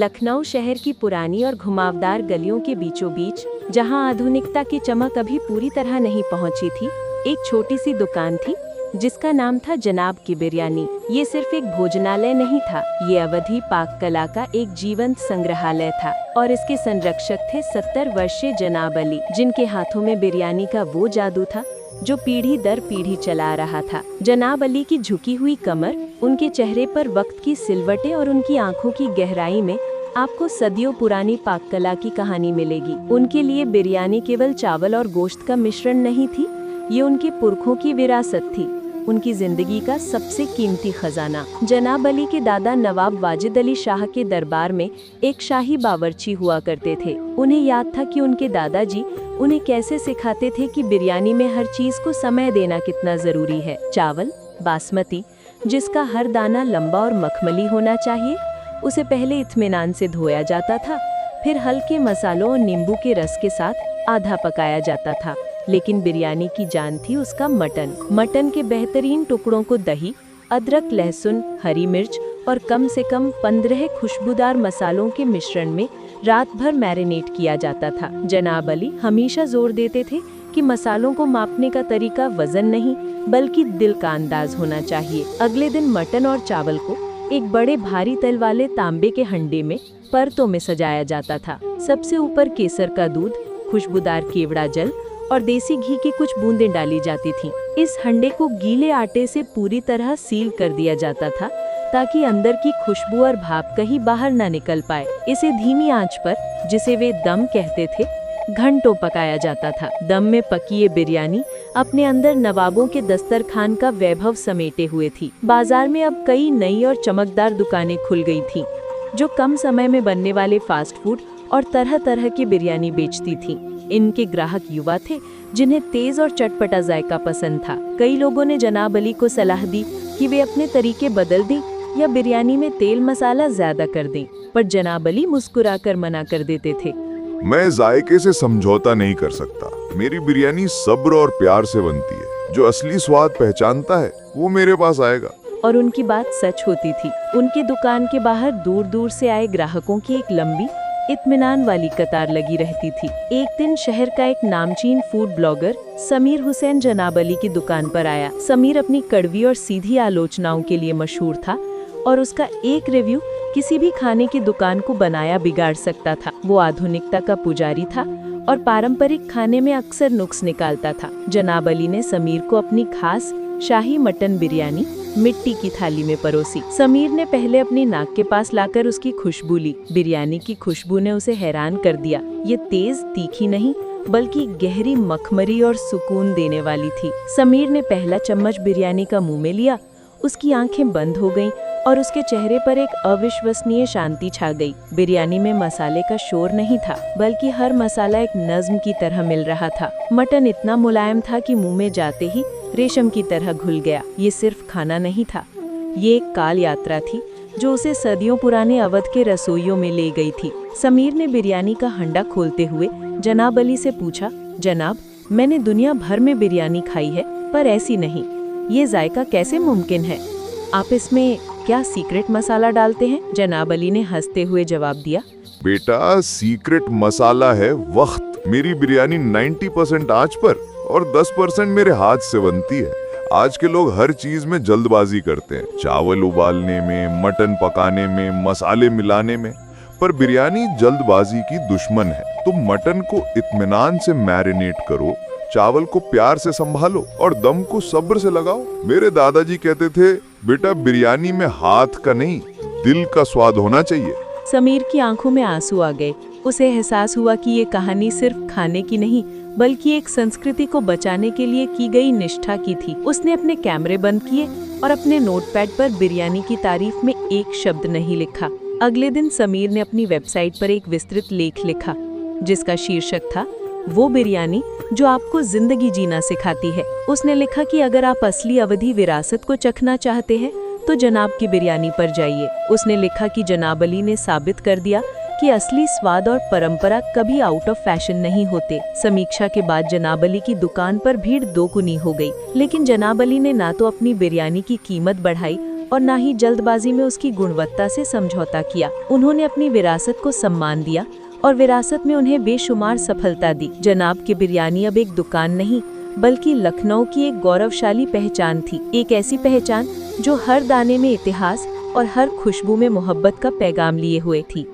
लखनऊ शहर की पुरानी और घुमावदार गलियों के बीचों बीच, जहां आधुनिकता की चमक अभी पूरी तरह नहीं पहुंची थी, एक छोटी सी दुकान थी जिसका नाम था जनाब की बिरयानी। ये सिर्फ एक भोजनालय नहीं था, ये अवधी पाक कला का एक जीवंत संग्रहालय था और इसके संरक्षक थे 70 वर्षीय जनाब अली, जिनके हाथों में बिरयानी का वो जादू था जो पीढ़ी दर पीढ़ी चला रहा था। जनाब अली की झुकी हुई कमर, उनके चेहरे पर वक्त की सिलवटें और उनकी आंखों की गहराई में आपको सदियों पुरानी पाक कला की कहानी मिलेगी। उनके लिए बिरयानी केवल चावल और गोश्त का मिश्रण नहीं थी, ये उनके पुरखों की विरासत थी, उनकी जिंदगी का सबसे कीमती खजाना। जनाब अली के दादा नवाब वाजिद अली शाह के दरबार में एक शाही बावर्ची हुआ करते थे। उन्हें याद था कि उनके दादाजी उन्हें कैसे सिखाते थे कि बिरयानी में हर चीज को समय देना कितना जरूरी है। चावल बासमती, जिसका हर दाना लंबा और मखमली होना चाहिए, उसे पहले इत्मीनान से धोया जाता था, फिर हल्के मसालों और नींबू के रस के साथ आधा पकाया जाता था। लेकिन बिरयानी की जान थी उसका मटन। मटन के बेहतरीन टुकड़ों को दही, अदरक, लहसुन, हरी मिर्च और कम से कम 15 खुशबूदार मसालों के मिश्रण में रात भर मैरिनेट किया जाता था। जनाब अली हमेशा जोर देते थे कि मसालों को मापने का तरीका वजन नहीं बल्कि दिल का अंदाज होना चाहिए। अगले दिन मटन और चावल को एक बड़े भारी तल वाले तांबे के हंडे में परतों में सजाया जाता था। सबसे ऊपर केसर का दूध, खुशबूदार केवड़ा जल और देसी घी की कुछ बूंदें डाली जाती थीं। इस हंडे को गीले आटे से पूरी तरह सील कर दिया जाता था ताकि अंदर की खुशबू और भाप कहीं बाहर न निकल पाए। इसे धीमी आंच पर, जिसे वे दम कहते थे, घंटों पकाया जाता था। दम में पकी ये बिरयानी अपने अंदर नवाबों के दस्तरखान का वैभव समेटे हुए थी। बाजार में अब कई नई और चमकदार दुकानें खुल गई थीं, जो कम समय में बनने वाले फास्ट फूड और तरह तरह की बिरयानी बेचती थीं। इनके ग्राहक युवा थे जिन्हें तेज और चटपटा जायका पसंद था। कई लोगों ने जनाब अली को सलाह दी कि वे अपने तरीके बदल दें या बिरयानी में तेल मसाला ज्यादा कर दें, पर जनाब अली मुस्कुराकर मना कर देते थे। मैं जायके से समझौता नहीं कर सकता। मेरी बिरयानी सब्र और प्यार से बनती है। जो असली स्वाद पहचानता है वो मेरे पास आएगा। और उनकी बात सच होती थी। उनकी दुकान के बाहर दूर दूर से आए ग्राहकों की एक लंबी इत्मीनान वाली कतार लगी रहती थी। एक दिन शहर का एक नामचीन फूड ब्लॉगर समीर हुसैन जनाब अली की दुकान पर आया। समीर अपनी कड़वी और सीधी आलोचनाओं के लिए मशहूर था और उसका एक रिव्यू किसी भी खाने की दुकान को बनाया बिगाड़ सकता था। वो आधुनिकता का पुजारी था और पारंपरिक खाने में अक्सर नुक्स निकालता था। जनाब अली ने समीर को अपनी खास शाही मटन बिरयानी मिट्टी की थाली में परोसी। समीर ने पहले अपनी नाक के पास लाकर उसकी खुशबू ली। बिरयानी की खुशबू ने उसे हैरान कर दिया। ये तेज तीखी नहीं बल्कि गहरी मखमली और सुकून देने वाली थी। समीर ने पहला चम्मच बिरयानी का मुंह में लिया, उसकी आंखें बंद हो गईं और उसके चेहरे पर एक अविश्वसनीय शांति छा गई। बिरयानी में मसाले का शोर नहीं था बल्कि हर मसाला एक नज्म की तरह मिल रहा था। मटन इतना मुलायम था कि मुंह में जाते ही रेशम की तरह घुल गया। ये सिर्फ खाना नहीं था, ये एक काल यात्रा थी जो उसे सदियों पुराने अवध के रसोइयों में ले गई थी। समीर ने बिरयानी का हंडा खोलते हुए जनाब अली से पूछा, जनाब, मैंने दुनिया भर में बिरयानी खाई है पर ऐसी नहीं। ये जायका कैसे मुमकिन है? आप इसमें क्या सीक्रेट मसाला डालते हैं? जनाब अली ने हंसते हुए जवाब दिया, बेटा, सीक्रेट मसाला है वक्त। मेरी बिरयानी 90% आंच पर और 10% मेरे हाथ से बनती है। आज के लोग हर चीज में जल्दबाजी करते हैं, चावल उबालने में, मटन पकाने में, मसाले मिलाने में, पर बिरयानी जल्दबाजी की दुश्मन है। तुम मटन को इत्मीनान से मैरिनेट करो, चावल को प्यार से संभालो और दम को सब्र से लगाओ। मेरे दादाजी कहते थे, बेटा, बिरयानी में हाथ का नहीं दिल का स्वाद होना चाहिए। समीर की आंखों में आंसू आ गए। उसे एहसास हुआ कि ये कहानी सिर्फ खाने की नहीं बल्कि एक संस्कृति को बचाने के लिए की गई निष्ठा की थी। उसने अपने कैमरे बंद किए और अपने नोटपैड पर बिरयानी की तारीफ में एक शब्द नहीं लिखा। अगले दिन समीर ने अपनी वेबसाइट पर एक विस्तृत लेख लिखा जिसका शीर्षक था, वो बिरयानी जो आपको जिंदगी जीना सिखाती है। उसने लिखा कि अगर आप असली अवधी विरासत को चखना चाहते हैं तो जनाब की बिरयानी पर जाइए। उसने लिखा कि जनाब अली ने साबित कर दिया कि असली स्वाद और परंपरा कभी आउट ऑफ फैशन नहीं होते। समीक्षा के बाद जनाब अली की दुकान पर भीड़ दोगुनी हो गई, लेकिन जनाब अली ने ना तो अपनी बिरयानी की कीमत बढ़ाई और ना ही जल्दबाजी में उसकी गुणवत्ता से समझौता किया। उन्होंने अपनी विरासत को सम्मान दिया और विरासत में उन्हें बेशुमार सफलता दी। जनाब की बिरयानी अब एक दुकान नहीं बल्कि लखनऊ की एक गौरवशाली पहचान थी, एक ऐसी पहचान जो हर दाने में इतिहास और हर खुशबू में मोहब्बत का पैगाम लिए हुए थी।